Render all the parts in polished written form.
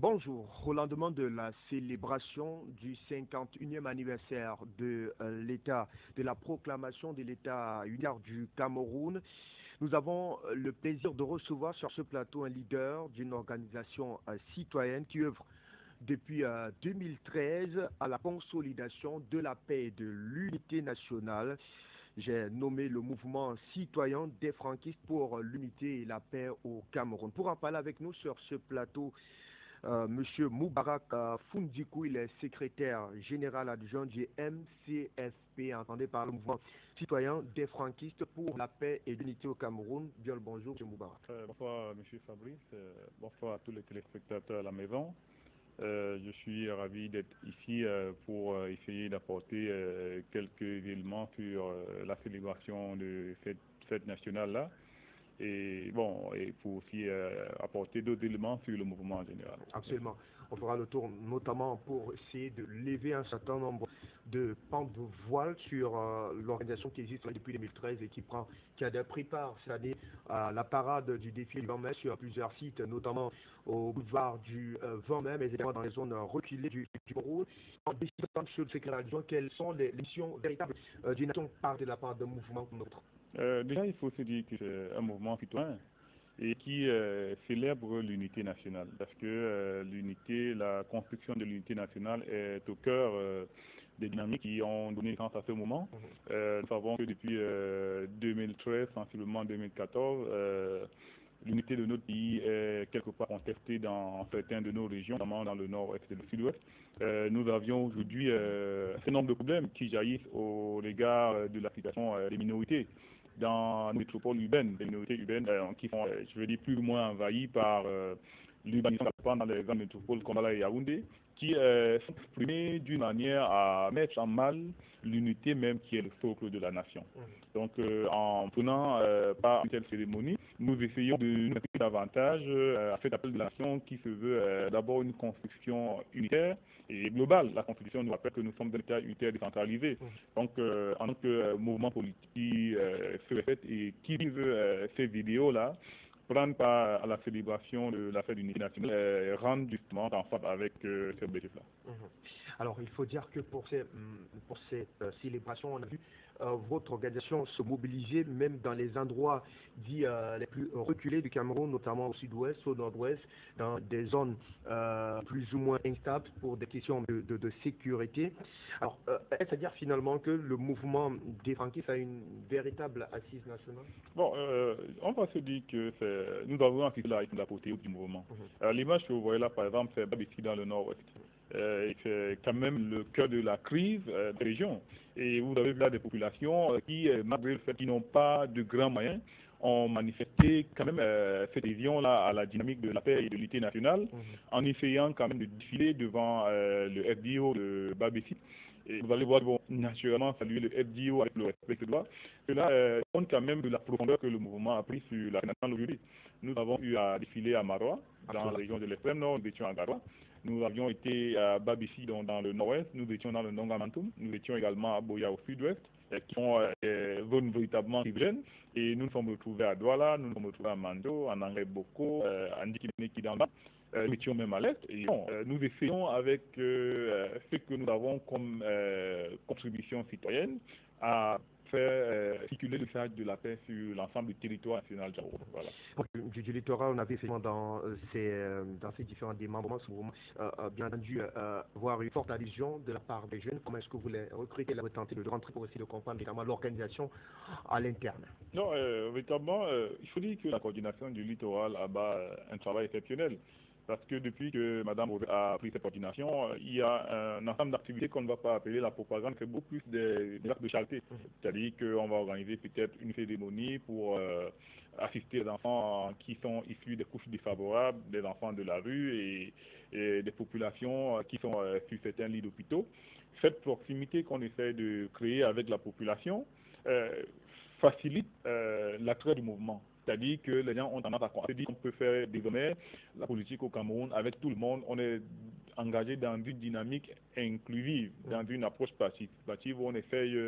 Bonjour. Au lendemain de la célébration du 51e anniversaire de l'État, de la proclamation de l'État unitaire du Cameroun, nous avons le plaisir de recevoir sur ce plateau un leader d'une organisation citoyenne qui œuvre depuis 2013 à la consolidation de la paix et de l'unité nationale. J'ai nommé le mouvement citoyen des franquistes pour l'unité et la paix au Cameroun. Pour en parler avec nous sur ce plateau, Monsieur Moubarak Fundikou, il est secrétaire général adjoint du MCFP, entendez par le mouvement citoyen des franquistes pour la paix et l'unité au Cameroun. Bien le bonjour, Monsieur Moubarak. Bonsoir, Monsieur Fabrice. Bonsoir à tous les téléspectateurs à la maison. Je suis ravi d'être ici pour essayer d'apporter quelques éléments sur la célébration de cette fête nationale-là. Et bon, et pour aussi apporter d'autres éléments sur le mouvement en général. Absolument. On fera le tour notamment pour essayer de lever un certain nombre de pans de voile sur l'organisation qui existe depuis 2013 et qui a pris part cette année à la parade du défi du 20 mai sur plusieurs sites, notamment au boulevard du 20 mai, mais également dans les zones reculées du Cameroun. Monsieur le secrétaire adjoint, quelles sont les missions véritables d'une nation par de la part d'un mouvement comme notre? Déjà, il faut se dire que c'est un mouvement citoyen et qui célèbre l'unité nationale. Parce que l'unité, la construction de l'unité nationale est au cœur des dynamiques qui ont donné naissance à ce moment. Nous savons que depuis 2013, sensiblement 2014, l'unité de notre pays est quelque part contestée dans certaines de nos régions, notamment dans le nord-est et le sud-ouest. Nous avions aujourd'hui un certain nombre de problèmes qui jaillissent au regard de la situation des minorités dans les métropoles urbaines, les minorités urbaines qui sont, je veux dire, plus ou moins envahies par l'urbanisation dans les grandes métropoles comme Douala et Yaoundé, qui sont exprimées d'une manière à mettre en mal l'unité même qui est le socle de la nation. Donc, en prenant part à une telle cérémonie, nous essayons de nous impliquer davantage à cet appel de la nation qui se veut d'abord une construction unitaire et globale. La Constitution nous rappelle que nous sommes un État unitaire décentralisé. Donc, en tant que mouvement politique qui se répète et qui vise ces vidéos-là, prendre part à la célébration de la fête d'unité nationale et rendre justement en face avec ces objectifs-là. Alors, il faut dire que pour cette célébration, on a vu votre organisation se mobiliser même dans les endroits dits les plus reculés du Cameroun, notamment au sud-ouest, au nord-ouest, dans des zones plus ou moins instables pour des questions de sécurité. Alors, est-ce à dire finalement que le mouvement des franquistes a une véritable assise nationale? Bon, on va se dire que nous avons assisté à la portée du mouvement. L'image que vous voyez là, par exemple, c'est Babissi dans le nord-ouest. C'est quand même le cœur de la crise des régions. Et vous avez vu là des populations qui, malgré le fait qu'ils n'ont pas de grands moyens, ont manifesté quand même cette adhésion-là à la dynamique de la paix et de l'unité nationale, en essayant quand même de défiler devant le FDO de Babissi. Et vous allez voir, bon, naturellement, saluer le FDO avec le respect que doit. Cela montre quand même de la profondeur que le mouvement a pris sur la nationale aujourd'hui. Nous avons eu à défiler à Marois, dans la région de l'extrême nord, nous étions à Garoua. Nous avions été à Babissi dans le nord-ouest, nous étions dans le Nongamantoum, nous étions également à Boya au sud-ouest, qui sont des zones véritablement riveraines. Et nous nous sommes retrouvés à Douala, nous nous sommes retrouvés à Mando, en Angay Boko, à Ndikine Kidamba. Nous étions même à l'Est. Et bon, nous essayons avec ce que nous avons comme contribution citoyenne à faire circuler le message de la paix sur l'ensemble du territoire national. Voilà. Du littoral, on avait effectivement dans ces différents démembrements, bien entendu, voir une forte adhésion de la part des jeunes. Comment est-ce que vous les recrutez, la tenter de rentrer pour essayer de comprendre notamment l'organisation à l'interne? Non, véritablement, il faut dire que la coordination du littoral a un travail exceptionnel. Parce que depuis que Mme a pris cette coordination, il y a un ensemble d'activités qu'on ne va pas appeler la propagande, c'est beaucoup plus des actes de charité. C'est-à-dire qu'on va organiser peut-être une cérémonie pour assister les enfants qui sont issus des couches défavorables, des enfants de la rue et des populations qui sont sur certains lits d'hôpitaux. Cette proximité qu'on essaie de créer avec la population facilite l'attrait du mouvement. C'est-à-dire que les gens ont tendance à croire qu'on peut faire désormais la politique au Cameroun avec tout le monde. On est engagé dans une dynamique inclusive, dans une approche participative où on essaye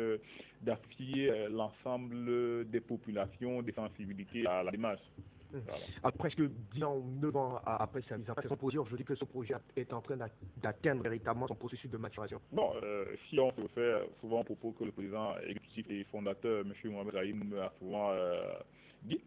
d'affilier l'ensemble des populations, des sensibilités à la démarche. Voilà. À presque 10 ans ou 9 ans après sa mise en place, on peut dire aujourd'hui que ce projet est en train d'atteindre véritablement son processus de maturation. Bon, si on se fait souvent au propos que le président exécutif et fondateur, M. Mohamed Raïm, a souvent dit,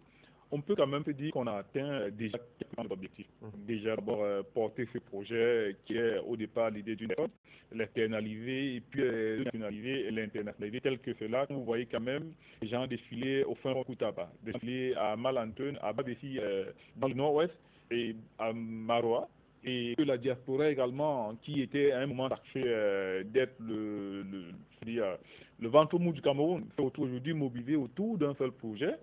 on peut quand même se dire qu'on a atteint déjà quelques objectifs. Déjà, d'abord, porter ce projet qui est au départ l'idée d'une école, l'internaliser et puis le nationaliser et l'internationaliser tel que cela. Vous voyez quand même les gens défiler au fin Koutaba, défiler à Malantone, à Babessi dans le nord-ouest et à Maroua. Et que la diaspora également, qui était à un moment taxé d'être le ventre mou du Cameroun, s'est aujourd'hui mobilisé autour d'un seul projet.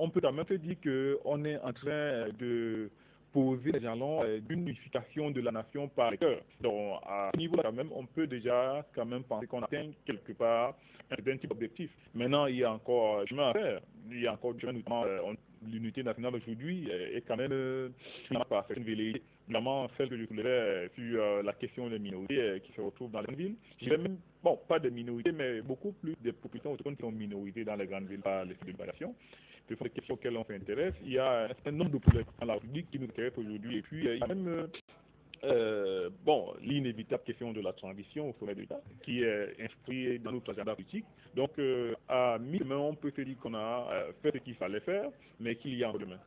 On peut quand même se dire qu'on est en train de poser les jalons d'une unification de la nation par les cœurs. Donc, à ce niveau-là, quand même, on peut déjà quand même penser qu'on atteint quelque part un type d'objectif. Maintenant, il y a encore chemin à faire. Il y a encore du chemin, notamment l'unité nationale aujourd'hui est quand même par certaines velléités, notamment celle que je soulevais sur la question des minorités qui se retrouvent dans les grandes villes. Je dirais même, bon, pas des minorités, mais beaucoup plus des populations autochtones qui sont minorisées dans les grandes villes par les célébrations. Ce sont des questions auxquelles on s'intéresse. Il y a un certain nombre de problèmes dans la République qui nous intéressent aujourd'hui. Et puis, il y a même bon, l'inévitable question de la transition au sommet de l'État, qui est inscrite dans notre agenda politique. Donc, à mi-chemin, on peut se dire qu'on a fait ce qu'il fallait faire, mais qu'il y a un demain.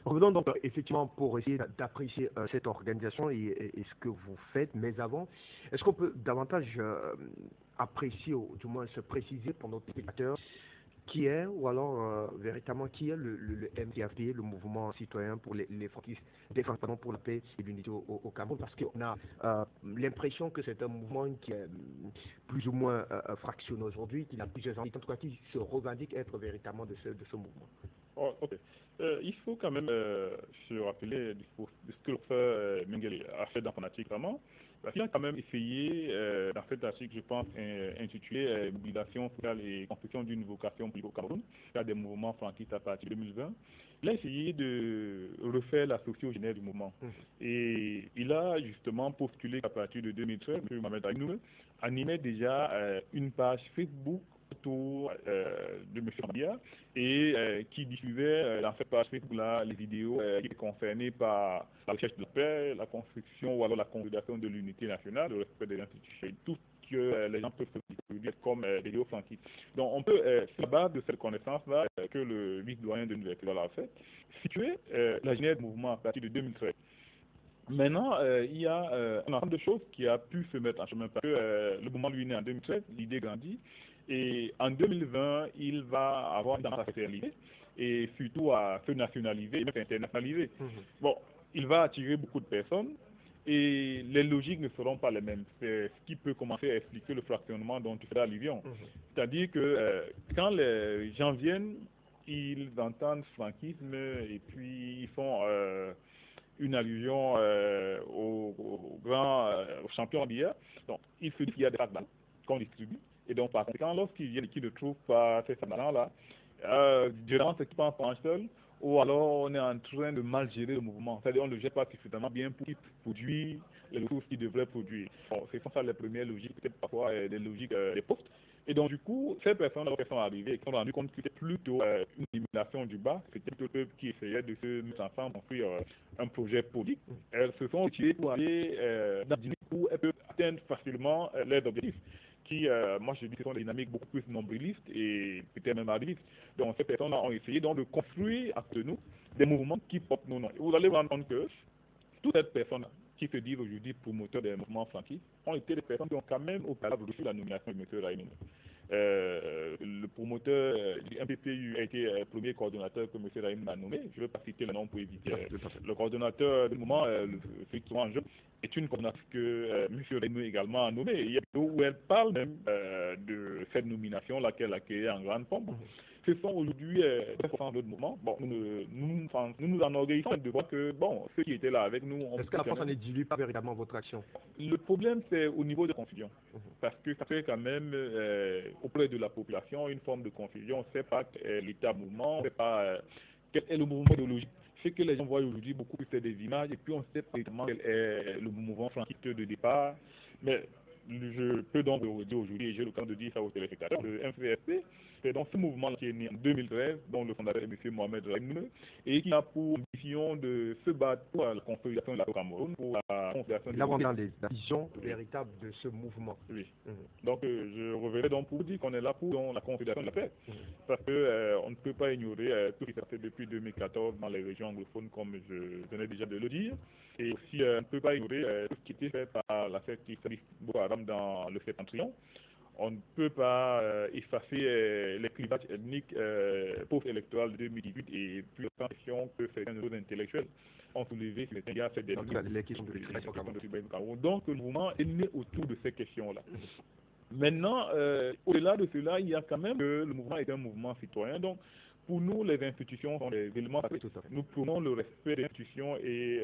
Revenons donc effectivement pour essayer d'apprécier cette organisation et ce que vous faites, mais avant, est-ce qu'on peut davantage apprécier, ou du moins se préciser pour nos spectateurs, qui est, ou alors véritablement, qui est le MCFD, le mouvement citoyen pour les défense pour la paix et l'unité au Cameroun, parce qu'on a l'impression que c'est un mouvement qui est plus ou moins fractionné aujourd'hui, qui a plusieurs entités, en tout cas qui se revendique être véritablement de ce mouvement. Oh, ok. Il faut quand même se rappeler de ce que le professeur Mengele a fait dans son article vraiment. Il a quand même essayé, dans cet article, je pense, intitulé Mobilisation sociale et construction d'une vocation politique au Cameroun, il y a des mouvements franquistes à partir de 2020. Il a essayé de refaire la sociogénèse du mouvement. Et il a justement postulé qu'à partir de 2013, M. Mohamed Aïnoul animait déjà une page Facebook autour de M. Mabia et qui diffusait dans cette page Facebook-là les vidéos qui étaient concernées par la recherche de la paix, la construction ou alors la consolidation de l'unité nationale, le respect des institutions, tout ce que les gens peuvent se dire comme des vidéos franquistes. Donc on peut, sur la base de cette connaissance-là que le vice-doyen de l'université a fait, situer la genèse du mouvement à partir de 2013. Maintenant, il y a un ensemble de choses qui a pu se mettre en chemin parce que le mouvement lui est né en 2013, l'idée grandit, et en 2020, il va avoir une tendance à se réaliser et surtout à se nationaliser et même internationaliser. Bon, il va attirer beaucoup de personnes et les logiques ne seront pas les mêmes. C'est ce qui peut commencer à expliquer le fractionnement dont tu fais allusion. C'est-à-dire que quand les gens viennent, ils entendent franquisme et puis ils font une allusion au grand champion en billard. Donc, il se dit qu'il y a des sacs blancs qu'on distribue. Et donc, par conséquent, lorsqu'ils viennent et qu'ils ne trouvent pas ces sacs blancs-là, généralement, c'est qu'ils pensent en seul, ou alors on est en train de mal gérer le mouvement. C'est-à-dire qu'on ne le gère pas suffisamment bien pour qu'il produise les ressources qu'il devrait produire. Bon, ce sont ça les premières logiques, peut-être parfois des logiques des postes. Et donc, du coup, ces personnes qui sont arrivées et qui se sont rendues compte que c'était plutôt une élimination du bas, c'était plutôt eux qui essayaient de se mettre ensemble, construire un projet politique. Elles se sont retirées pour aller dans une où elles peuvent atteindre facilement leurs objectifs qui, moi je dis, sont des dynamiques beaucoup plus nombrilistes et peut-être même arrivistes. Donc ces personnes ont essayé donc de construire entre nous des mouvements qui portent nos noms. Et vous allez vous rendre compte que toutes ces personnes qui se disent aujourd'hui promoteurs des mouvements franquistes ont été des personnes qui ont quand même au préalable reçu la nomination de M. Raïm. Le promoteur du MPPU a été le premier coordonnateur que M. Raïm a nommé. Je ne vais pas citer le nom pour éviter. Le coordonnateur du moment, celui qui en jeu, est une coordonnatrice que M. Raïm également a nommée. Il y a une vidéo où elle parle même de cette nomination, laquelle a créé en grande pompe. Ce sont aujourd'hui des forces d'autres mouvements. Bon, nous enorgueillissons de voir que, bon, ceux qui étaient là avec nous... Est-ce que la force ne dilue pas véritablement votre action? Le problème, c'est au niveau de confusion. Parce que ça fait quand même, auprès de la population, une forme de confusion. On ne sait pas l'état mouvement, on ne sait pas quel est le mouvement idéologique. Ce que les gens voient aujourd'hui, beaucoup, c'est des images, et puis on ne sait pas exactement quel est le mouvement franquiste de départ. Mais je peux donc dire aujourd'hui, et j'ai le temps de dire ça aux téléspectateurs, le MCFP C'est donc ce mouvement qui est né en 2013, dont le fondateur est M. Mohamed Raïm, et qui a pour mission de se battre pour la consolidation de la Cameroun, pour la consolidation de Là, on est dans la vision véritable de ce mouvement. Oui. Donc, je reverrai donc pour dire qu'on est là pour la consolidation de la paix. Parce que on ne peut pas ignorer tout ce qui s'est fait depuis 2014 dans les régions anglophones, comme je venais déjà de le dire. Et aussi, on ne peut pas ignorer tout ce qui était fait par la secte Boko Haram dans le septentrion. On ne peut pas effacer les clivages ethniques post-électoraux de 2018 et puis la question que certains de nos intellectuels ont soulevé sur les fait des questions de l'éducation au Cameroun. Donc, le mouvement est né autour de ces questions-là. Maintenant, au-delà de cela, il y a quand même que le mouvement est un mouvement citoyen. Donc, pour nous, les institutions sont des éléments. Nous prenons le respect des institutions et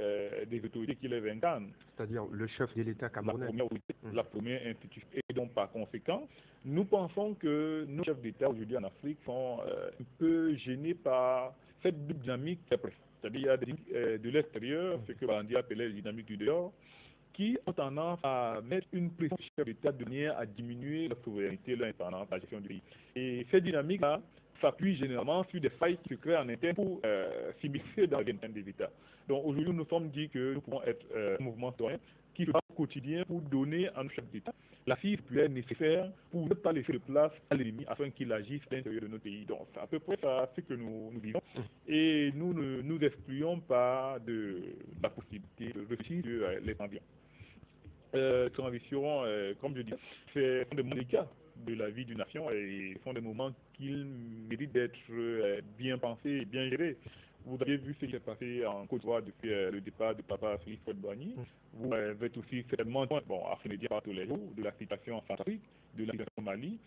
des autorités qui les incarnent. C'est-à-dire le chef de l'État camerounais. La première institution. Et donc, par conséquent, nous pensons que nos chefs d'État aujourd'hui en Afrique sont un peu gênés par cette dynamique qui est présente. C'est-à-dire qu'il y a des dynamiques de l'extérieur, ce que Bandi appelait les dynamiques du dehors, qui ont tendance à mettre une pression sur les chefs d'État de manière à diminuer la souveraineté, l'indépendance, la gestion du pays. Et ces dynamiques-là s'appuient généralement sur des failles qui se créent en interne pour s'immiscer dans les interne des États. Donc aujourd'hui, nous nous sommes dit que nous pouvons être un mouvement citoyen qui se bat au quotidien pour donner à nos chefs d'État l'assise populaire nécessaire pour ne pas laisser de place à l'ennemi afin qu'il agisse à l'intérieur de nos pays. Donc c'est à peu près ça ce que nous vivons. Et nous ne nous excluons pas de la possibilité de réussir les ambitions. Transition, comme je dis, c'est des moments délicats de la vie d'une nation et sont des moments qui méritent d'être bien pensés et bien gérés. Vous avez vu ce qui s'est passé en Côte d'Ivoire depuis le départ de Papa Félix Houphouët-Boigny. Vous êtes aussi certainement, à fin de dire par tous les jours, de la situation en Centrafrique, de la situation au Mali,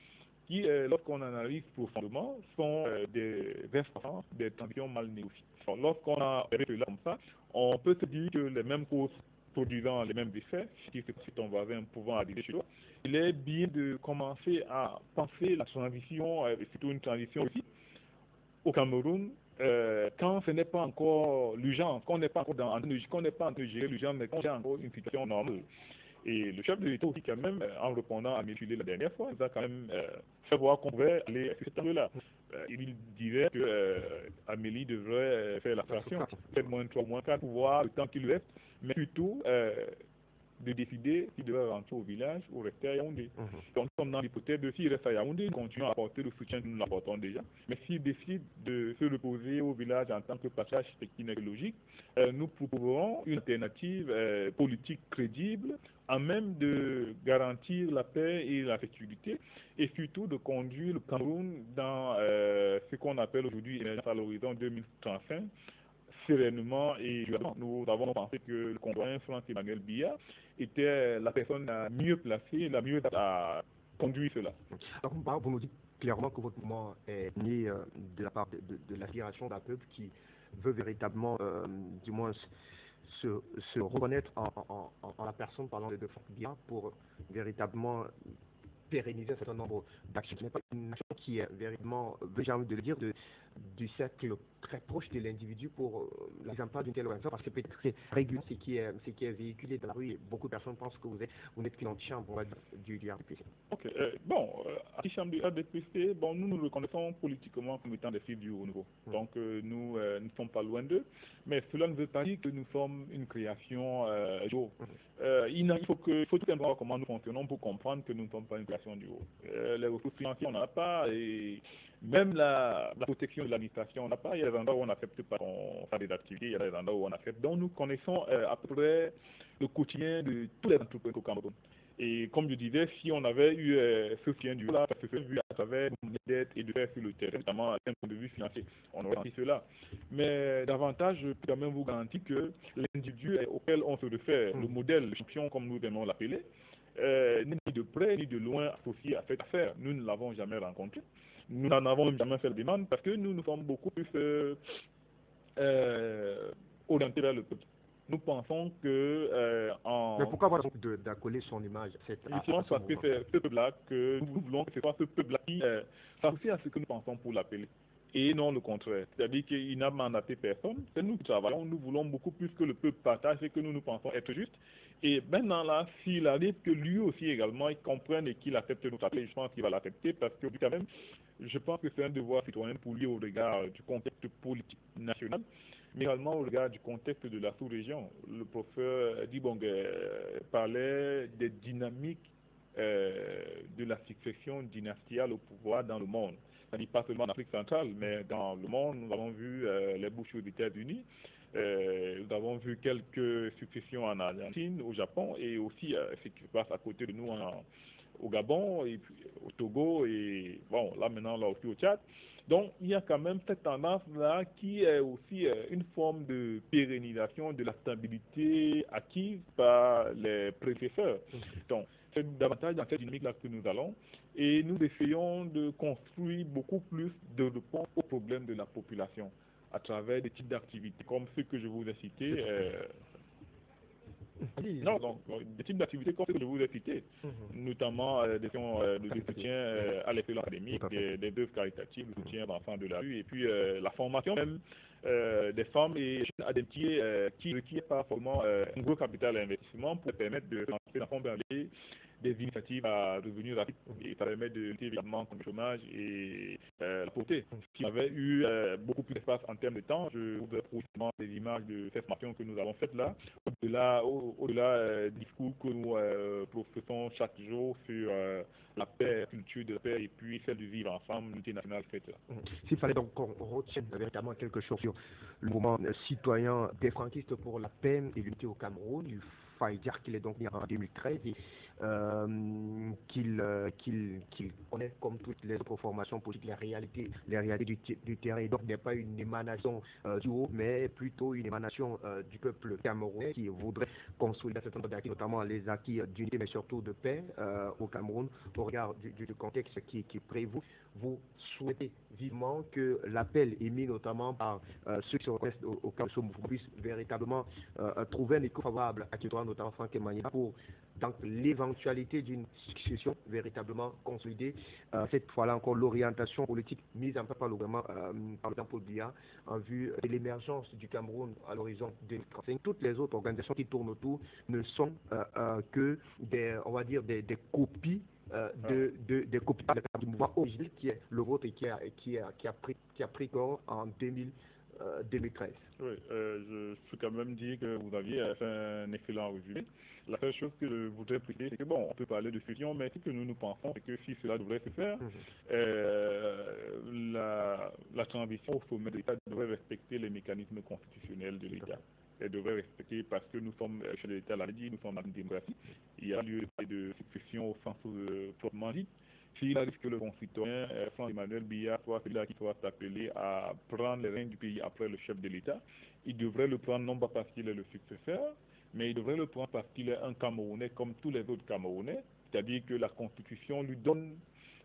qui, lorsqu'on analyse profondément, sont des instances, des tensions mal négociées. Lorsqu'on a cela comme ça, on peut se dire que les mêmes causes produisant les mêmes effets, si c'est ton voisin pouvant habiter chez toi, il est bien de commencer à penser la transition, et surtout une transition aussi, au Cameroun, quand ce n'est pas encore l'urgence, qu'on n'est pas encore qu'on n'est pas en train de gérer l'urgence, mais qu'on est encore une situation normale. Et le chef de l'État aussi, quand même, en répondant à Méchulé la dernière fois, il a quand même fait voir qu'on pouvait aller sur cet angle-là. Il disait que Amélie devrait faire la fraction, peut-être moins 3, moins 4, pour voir le temps qu'il lui reste, mais plutôt de décider s'il devrait rentrer au village ou rester à Yaoundé. Donc, nous sommes dans l'hypothèse de s'il reste à Yaoundé, nous continuons à apporter le soutien que nous l'apportons déjà. Mais s'il décide de se reposer au village en tant que passage, ce qui n'est logique, nous proposerons une alternative politique crédible, à même de garantir la paix et la sécurité, et surtout de conduire le Cameroun dans ce qu'on appelle aujourd'hui l'émergence à l'horizon 2035, sereinement et durablement. Nous avons pensé que le conjoint Franck-Emmanuel Biya était la personne la mieux placée, la mieux à conduire cela. Alors, vous nous dites clairement que votre mouvement est né de la part de l'aspiration d'un peuple qui veut véritablement, du moins, se reconnaître en la personne, parlant de Franck Biya, pour véritablement pérenniser un certain nombre d'actions. Ce n'est pas une action qui est véritablement, j'ai envie de le dire, du cercle très proche de l'individu pour la mise en place d'une telle organisation, parce que peut-être c'est régulièrement ce qui est véhiculé dans la rue et beaucoup de personnes pensent que vous n'êtes qu'une antichambre du RDPC. Ok, antichambre du RDPC, nous nous reconnaissons politiquement comme étant des fils du haut niveau. Donc nous ne sommes pas loin d'eux, mais cela ne veut pas dire que nous sommes une création du haut. Il faut tout simplement voir comment nous fonctionnons pour comprendre que nous ne sommes pas une création du haut. Les ressources financières, on n'en a pas, et même la protection de l'administration, on n'a pas. Il y a des endroits où on n'accepte pas qu'on fasse des activités, il y a des endroits où on accepte. Donc nous connaissons à peu près le quotidien de tous les entrepreneurs au Cameroun. Et comme je disais, si on avait eu ce soutien du là, ça se fait vu à travers nos dettes et de faire sur le terrain, notamment d'un point de vue financier, on aurait dit cela. Mais davantage, je peux quand même vous garantir que l'individu auquel on se réfère, le modèle, le champion comme nous aimons l'appeler, n'est ni de près ni de loin associé à cette affaire. Nous ne l'avons jamais rencontré. Nous n'en avons même jamais fait la demande parce que nous sommes beaucoup plus orientés vers le peuple. Nous pensons que Mais pourquoi avoir d'accoler son image à cette justement parce que c'est ce peuple-là que nous voulons que ce soit ce peuple-là qui s'associe à ce que nous pensons pour l'appeler. et non le contraire. C'est-à-dire qu'il n'a mandaté personne, c'est nous qui travaillons, nous voulons beaucoup plus que le peuple partage et que nous pensons être juste. Et maintenant là, s'il arrive que lui aussi également, il comprenne et qu'il accepte notre appel, je pense qu'il va l'accepter parce que quand même, je pense que c'est un devoir citoyen pour lui au regard du contexte politique national, mais également au regard du contexte de la sous-région. Le professeur Dibong parlait des dynamiques de la succession dynastiale au pouvoir dans le monde. C'est-à-dire pas seulement en Afrique centrale, mais dans le monde, nous avons vu les Bush aux États-Unis, nous avons vu quelques successions en Argentine, au Japon, et aussi ce qui se passe à côté de nous au Gabon, et puis au Togo, et bon, là maintenant, là aussi au Tchad. Donc, il y a quand même cette tendance-là qui est aussi une forme de pérennisation de la stabilité acquise par les prédécesseurs. Donc, c'est davantage dans cette dynamique-là que nous allons et nous essayons de construire beaucoup plus de réponses aux problèmes de la population à travers des types d'activités comme ceux que je vous ai cités. Non, donc, des types d'activités comme ceux que je vous ai cités, notamment des de soutien à l'école académique, des œuvres caritatives, le soutien d'enfants de la rue, et puis la formation même des femmes et jeunes adultes qui ne requiert pas forcément un gros capital d'investissement pour permettre de lancer dans des initiatives à revenus rapides et ça permet de lutter évidemment contre le chômage et la pauvreté. Qui avait eu beaucoup plus d'espace en termes de temps, je vous ai des images de cette formation que nous avons faite là, au-delà du discours que nous professons chaque jour sur la paix, la culture de la paix et puis celle de vivre ensemble, l'unité nationale faite là. S'il fallait donc qu'on retienne véritablement quelque chose sur le mouvement citoyen des franquistes pour la paix et l'unité au Cameroun, il faille dire qu'il est donc né en 2013 et qu'il connaît comme toutes les autres formations politiques les réalités du terrain et donc n'est pas une émanation du haut mais plutôt une émanation du peuple camerounais qui voudrait consolider un certain nombre d'acquis, notamment les acquis d'unité mais surtout de paix au Cameroun au regard du contexte qui prévaut. Vous souhaitez vivement que l'appel émis notamment par ceux qui se reconnaissent au cas de ce mouvement puisse véritablement trouver un écho favorable à Kétoa, notamment Franck Emmanuel, pour donc l'éventualité d'une succession véritablement consolidée. Cette fois-là encore, l'orientation politique mise en place par le gouvernement, par le Paul Biya, en vue de l'émergence du Cameroun à l'horizon 2035. Toutes les autres organisations qui tournent autour ne sont que on va dire des copies des copies du mouvement originel qui est le vôtre et qui a pris corps en 2013. Oui, je peux quand même dire que vous aviez fait un excellent résumé. La seule chose que je voudrais préciser, c'est que bon, on peut parler de fusion, mais ce que nous pensons, c'est que si cela devrait se faire, la transition au sommet de l'État devrait respecter les mécanismes constitutionnels de l'État. Elle devrait respecter parce que nous sommes chez l'État, l'a dit, nous sommes dans une démocratie. Il y a lieu de succession au sens proprement dit. S'il arrive que le concitoyen Franck Emmanuel Biya soit celui-là qui soit appelé à prendre les rênes du pays après le chef de l'État, il devrait le prendre non pas parce qu'il est le successeur, mais il devrait le prendre parce qu'il est un Camerounais comme tous les autres Camerounais, c'est-à-dire que la Constitution lui donne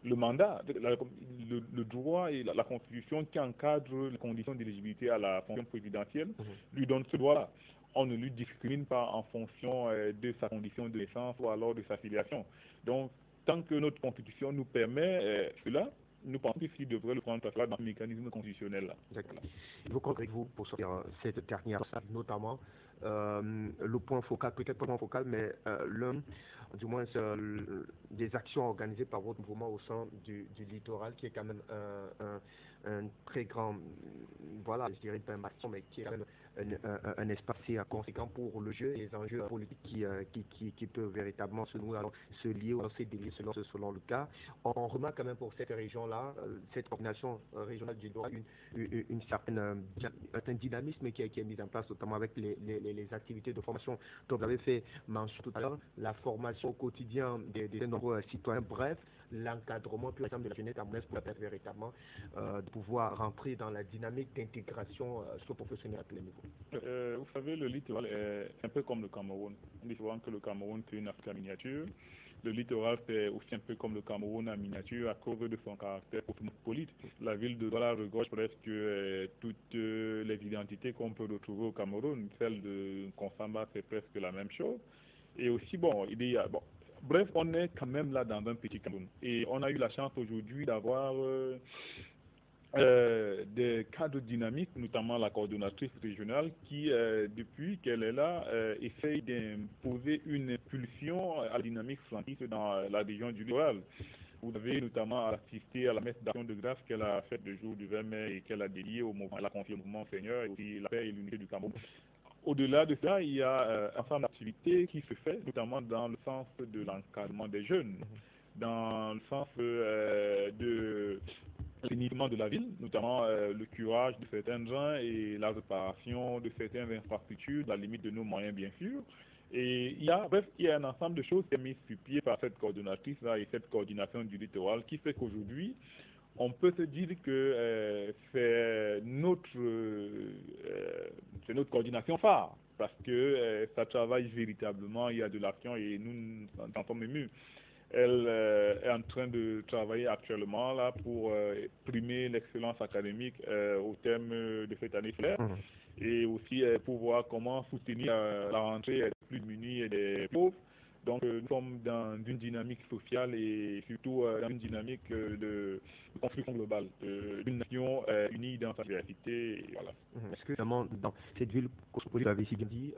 le mandat, le droit et la Constitution qui encadre les conditions d'éligibilité à la fonction présidentielle lui donne ce droit-là. On ne lui discrimine pas en fonction de sa condition de naissance ou alors de sa filiation. Donc, tant que notre Constitution nous permet cela, nous pensons qu'il devrait le prendre dans le mécanisme constitutionnel là. Exactement. Je vous compte avec vous pour sortir cette dernière salle, notamment le point focal, peut-être pas le point focal, mais l'un, du moins, des actions organisées par votre mouvement au sein du littoral, qui est quand même un très grand, voilà, je dirais pas un bastion, mais qui est quand même un espace assez conséquent pour le jeu et les enjeux politiques qui peuvent véritablement se nouer, alors, se lier ou se délier selon le cas. On remarque quand même pour cette région-là, cette coordination régionale du littoral, un certain dynamisme qui est mis en place, notamment avec les activités de formation dont vous avez fait mention tout à l'heure, la formation au quotidien des nombreux citoyens, bref, l'encadrement plus récent de la jeunesse camerounaise pour permettre véritablement de pouvoir rentrer dans la dynamique d'intégration socio-professionnelle à tous les niveaux. Vous savez, le littoral est un peu comme le Cameroun. On dit souvent que le Cameroun c'est une Afrique en miniature. Le littoral, c'est aussi un peu comme le Cameroun en miniature à cause de son caractère cosmopolite. La ville de Douala regorge presque toutes les identités qu'on peut retrouver au Cameroun. Celle de Konsamba, c'est presque la même chose. Et aussi, bon, bref, on est quand même là dans un petit Cameroun. Et on a eu la chance aujourd'hui d'avoir des cadres dynamiques, notamment la coordonnatrice régionale, qui, depuis qu'elle est là, essaye d'imposer une impulsion à la dynamique flankiste dans la région du littoral. Vous avez notamment assisté à la messe d'action de grâce qu'elle a faite le jour du 20 mai et qu'elle a dédiée au mouvement, elle a confié au mouvement Seigneur et aussi la paix et l'unité du Cameroun. Au-delà de ça, il y a un ensemble d'activités qui se fait, notamment dans le sens de l'encadrement des jeunes, dans le sens de l'assainissement de la ville, notamment le curage de certains drains et la réparation de certaines infrastructures, dans la limite de nos moyens, bien sûr. Et bref, il y a un ensemble de choses qui est mis sur pied par cette coordonnatrice-là et cette coordination du littoral qui fait qu'aujourd'hui, on peut se dire que c'est notre coordination phare parce que ça travaille véritablement, il y a de l'action et nous en sommes émus. Elle est en train de travailler actuellement là pour primer l'excellence académique au thème de cette année scolaire et aussi pour voir comment soutenir la rentrée des plus démunis et des pauvres. Donc nous sommes dans une dynamique sociale et surtout dans une dynamique de construction globale, d'une nation unie dans sa diversité. Voilà. Est-ce que vraiment dans cette ville cosmopolite, vous avez si bien dit,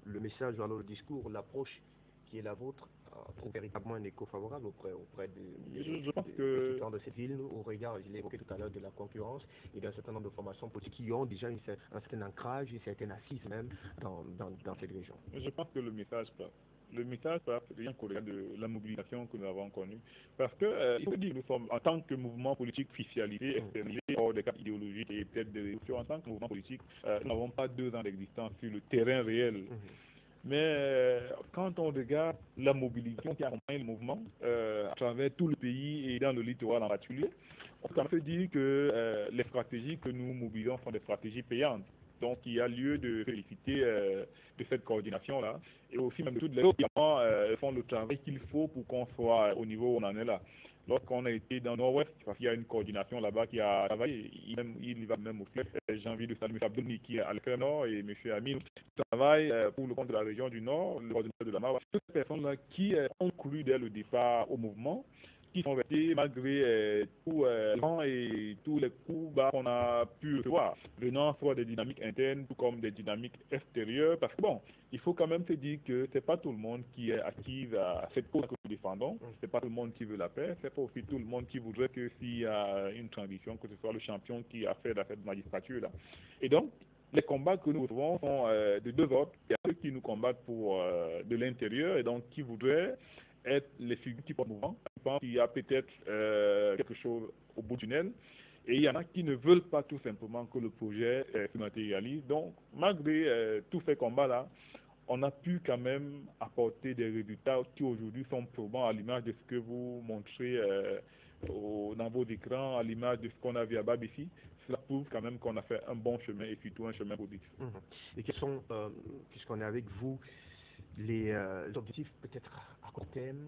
le message, alors le discours, l'approche qui est la vôtre trouve véritablement un écho favorable auprès des citoyens de cette ville, au regard, je l'ai évoqué tout à l'heure, de la concurrence et d'un certain nombre de formations politiques qui ont déjà un certain ancrage, une certaine assise même dans cette région. Je pense que le message passe. Le message passe rien qu'au regard de la mobilisation que nous avons connue. Parce que, il faut dire, nous sommes, en tant que mouvement politique officialisé, externalisé, hors des cadres idéologiques et peut-être des révolutions, en tant que mouvement politique, nous n'avons pas 2 ans d'existence sur le terrain réel. Mais quand on regarde la mobilisation qui accompagne le mouvement à travers tout le pays et dans le littoral en particulier, on peut dire que les stratégies que nous mobilisons sont des stratégies payantes. Donc il y a lieu de féliciter de cette coordination-là et aussi même de toutes les autres qui font le travail qu'il faut pour qu'on soit au niveau où on en est là. Lorsqu'on a été dans le Nord-Ouest, parce qu'il y a une coordination là-bas qui a travaillé, il va même au FLEF. J'ai envie de saluer Abdouni qui est à l'Extrême Nord et M. Amine qui travaille pour le compte de la région du Nord, le coordinateur de la MAR. Toutes ces personnes-là qui ont cru dès le départ au mouvement, qui sont restés malgré tout le vent et tous les coups bas qu'on a pu recevoir, venant soit des dynamiques internes, tout comme des dynamiques extérieures, parce que bon, il faut quand même se dire que c'est pas tout le monde qui est actif à cette cause que nous défendons, c'est pas tout le monde qui veut la paix, c'est pas aussi tout le monde qui voudrait que s'il y a une transition, que ce soit le champion qui a fait cette magistrature là. Et donc, les combats que nous recevons sont de 2 ordres. Il y a ceux qui nous combattent pour de l'intérieur et donc qui voudraient être les figures qui portent le mouvement. Je pense qu'il y a peut-être quelque chose au bout du tunnel. Et il y en a qui ne veulent pas tout simplement que le projet se matérialise. Donc, malgré tous ces combats-là, on a pu quand même apporter des résultats qui aujourd'hui sont probants à l'image de ce que vous montrez dans vos écrans, à l'image de ce qu'on a vu à Babissi. Cela prouve quand même qu'on a fait un bon chemin et surtout un chemin positif. Et quels sont, puisqu'on est avec vous, les objectifs peut-être à court terme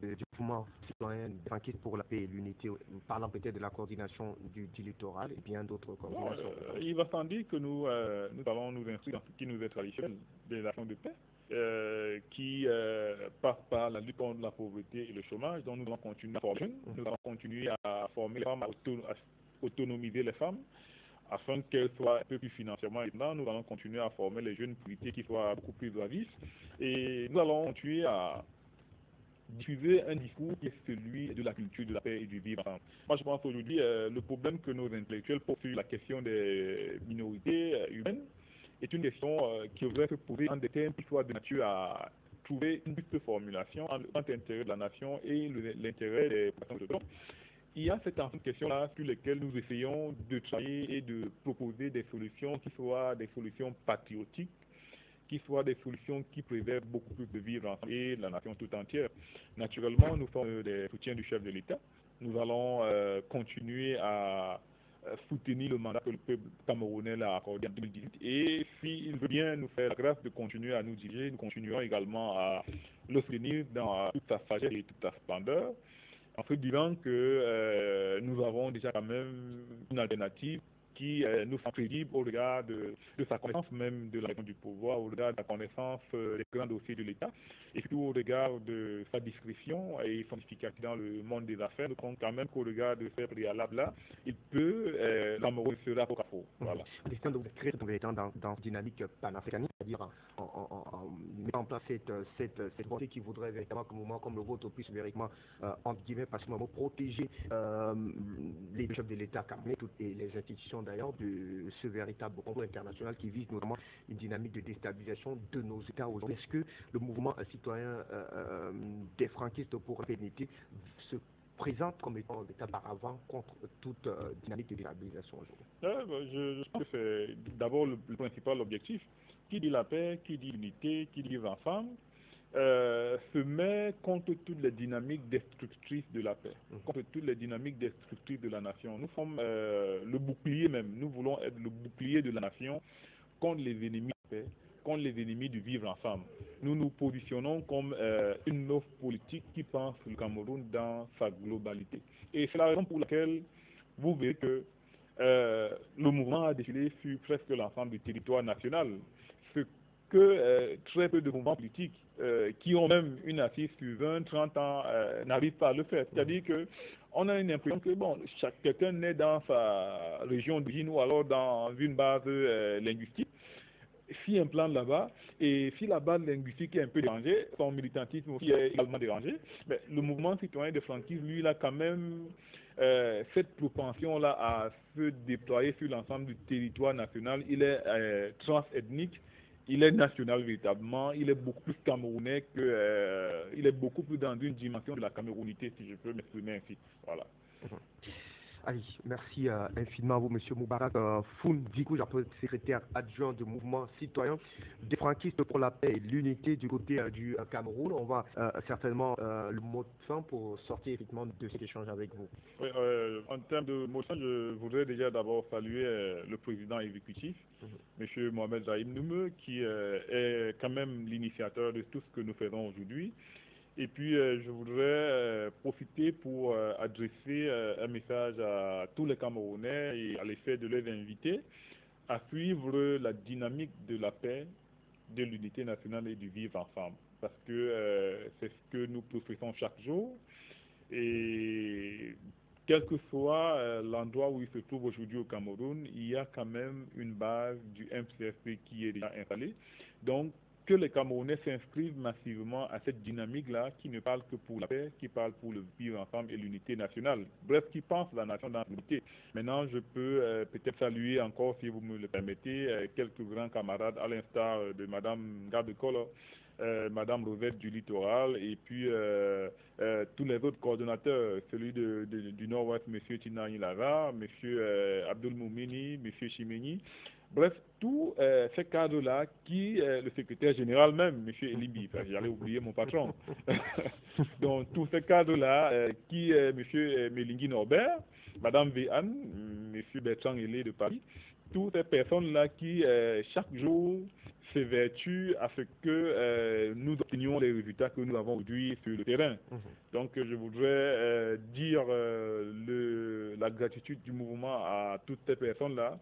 du mouvement citoyen franquiste pour la paix et l'unité, parlant peut-être de la coordination du littoral et bien d'autres coordinations? Il va sans dire que nous allons nous inscrire dans ce qui nous est traditionnel, des actions de paix, qui passent par la lutte contre la pauvreté et le chômage. Donc nous allons continuer à former, nous allons continuer à former les femmes, à autonomiser les femmes, afin qu'elles soient un peu plus financièrement aidantes. Nous allons continuer à former les jeunes politiques qui soient beaucoup plus oisifs. Et nous allons continuer à diffuser un discours qui est celui de la culture, de la paix et du vivre ensemble. Moi, je pense aujourd'hui, le problème que nos intellectuels posent sur la question des minorités humaines est une question qui devrait se poser en des termes qui soient de nature à trouver une juste formulation entre l'intérêt de la nation et l'intérêt des populations de l'autre. Il y a cette question-là sur lesquelles nous essayons de travailler et de proposer des solutions qui soient des solutions patriotiques, qui soient des solutions qui préservent beaucoup plus de vivre ensemble et la nation tout entière. Naturellement, nous sommes des soutiens du chef de l'État. Nous allons continuer à soutenir le mandat que le peuple camerounais a accordé en 2018. Et s'il veut bien nous faire la grâce de continuer à nous diriger, nous continuerons également à le soutenir dans toute sa sagesse et toute sa splendeur, en se disant que nous avons déjà quand même une alternative qui nous semble crédible au regard de sa connaissance même de la question du pouvoir, au regard de la connaissance des grands dossiers de l'État, et surtout au regard de sa discrétion et son efficacité dans le monde des affaires. Nous comptons quand même qu'au regard de ces préalables-là, il peut, Cameroun sera au carrefour. Voilà. La question de créer dans une dynamique panafricaniste, c'est-à-dire en mettant en place cette volonté qui voudrait véritablement qu'un mouvement comme le vôtre puisse véritablement, entre guillemets, particulièrement protéger les chefs de l'État camerounais et les institutions d'ailleurs de ce véritable complot international qui vise notamment une dynamique de déstabilisation de nos États aujourd'hui. Est-ce que le mouvement citoyen des franquistes pour la pénité se présente comme étant l'État paravent contre toute dynamique de déstabilisation aujourd'hui? Je pense que c'est d'abord le principal objectif. Qui dit la paix, qui dit l'unité, qui dit vivre ensemble, se met contre toutes les dynamiques destructrices de la paix, contre toutes les dynamiques destructrices de la nation. Nous sommes le bouclier même, nous voulons être le bouclier de la nation contre les ennemis de la paix, contre les ennemis du vivre ensemble. Nous nous positionnons comme une offre politique qui pense le Cameroun dans sa globalité. Et c'est la raison pour laquelle vous verrez que le mouvement a défilé sur presque l'ensemble du territoire national. Ce que très peu de mouvements politiques qui ont même une assise sur 20, 30 ans n'arrivent pas à le faire. C'est-à-dire qu'on a une impression que quelqu'un naît dans sa région d'origine ou alors dans une base linguistique, s'y implante là-bas, et si la base linguistique est un peu dérangée, son militantisme aussi est également dérangé, mais le mouvement citoyen de franquisme, lui, il a quand même cette propension-là à se déployer sur l'ensemble du territoire national. Il est transethnique, il est national véritablement, il est beaucoup plus camerounais il est beaucoup plus dans une dimension de la camerounité, si je peux m'exprimer ainsi. Voilà. Allez, merci infiniment à vous, M. Moubarak Foun Djikou, secrétaire adjoint du mouvement citoyen des franquistes pour la paix et l'unité du côté du Cameroun. On va certainement le mot de fin pour sortir effectivement de cet échange avec vous. Oui, en termes de mot de fin, je voudrais déjà d'abord saluer le président exécutif, M. Mohamed Zahim Noumeu, qui est quand même l'initiateur de tout ce que nous faisons aujourd'hui. Et puis, je voudrais profiter pour adresser un message à tous les Camerounais et à l'effet de les inviter à suivre la dynamique de la paix, de l'unité nationale et du vivre ensemble. Parce que c'est ce que nous professons chaque jour. Et quel que soit l'endroit où il se trouve aujourd'hui au Cameroun, il y a quand même une base du MCSP qui est déjà installée. Donc, que les Camerounais s'inscrivent massivement à cette dynamique-là qui ne parle que pour la paix, qui parle pour le vivre ensemble et l'unité nationale. Bref, qui pense la nation dans l'unité. Maintenant, je peux peut-être saluer encore, si vous me le permettez, quelques grands camarades, à l'instar de Mme Garde-Collor, Madame Rosette du Littoral, et puis tous les autres coordonnateurs, celui du Nord-Ouest, M. Tina Ilara, M. Abdul Moumini, M. Chimeni. Bref, tous ces cadres-là qui, le secrétaire général même, M. Elibi, j'allais oublier mon patron. Donc, tous ces cadres-là qui, M. Melingui Norbert, Mme Véhan, M. Bertrand Hélé de Paris, toutes ces personnes-là qui, chaque jour, s'évertuent à ce que nous obtenions les résultats que nous avons aujourd'hui sur le terrain. Donc, je voudrais dire la gratitude du mouvement à toutes ces personnes-là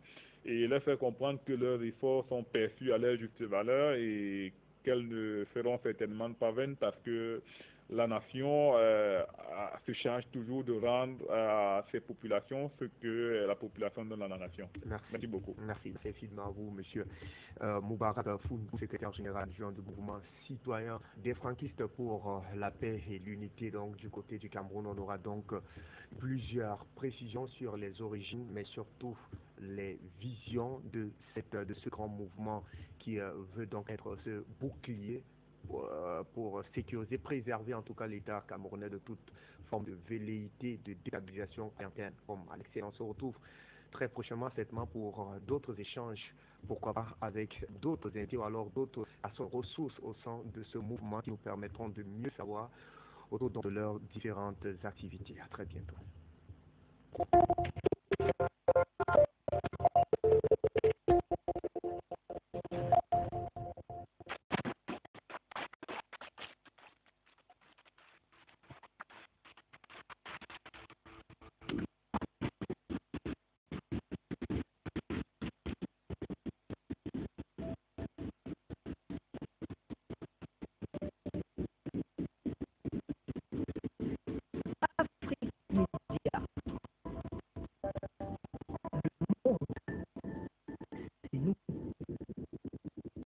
et leur faire comprendre que leurs efforts sont perçus à leur juste valeur et qu'elles ne seront certainement pas vaines parce que la nation se charge toujours de rendre à ses populations ce que la population donne à la nation. Merci beaucoup. Merci infiniment à vous, monsieur Moubarak Foun, secrétaire général adjoint du mouvement citoyen des franquistes pour la paix et l'unité. Donc, du côté du Cameroun, on aura donc plusieurs précisions sur les origines, mais surtout les visions de ce grand mouvement qui veut donc être ce bouclier pour sécuriser, préserver en tout cas l'État camerounais de toute forme de velléité, de déstabilisation interne. Comme Alexis, on se retrouve très prochainement certainement pour d'autres échanges, pourquoi pas avec d'autres invités ou alors d'autres ressources au sein de ce mouvement qui nous permettront de mieux savoir autour de leurs différentes activités. À très bientôt.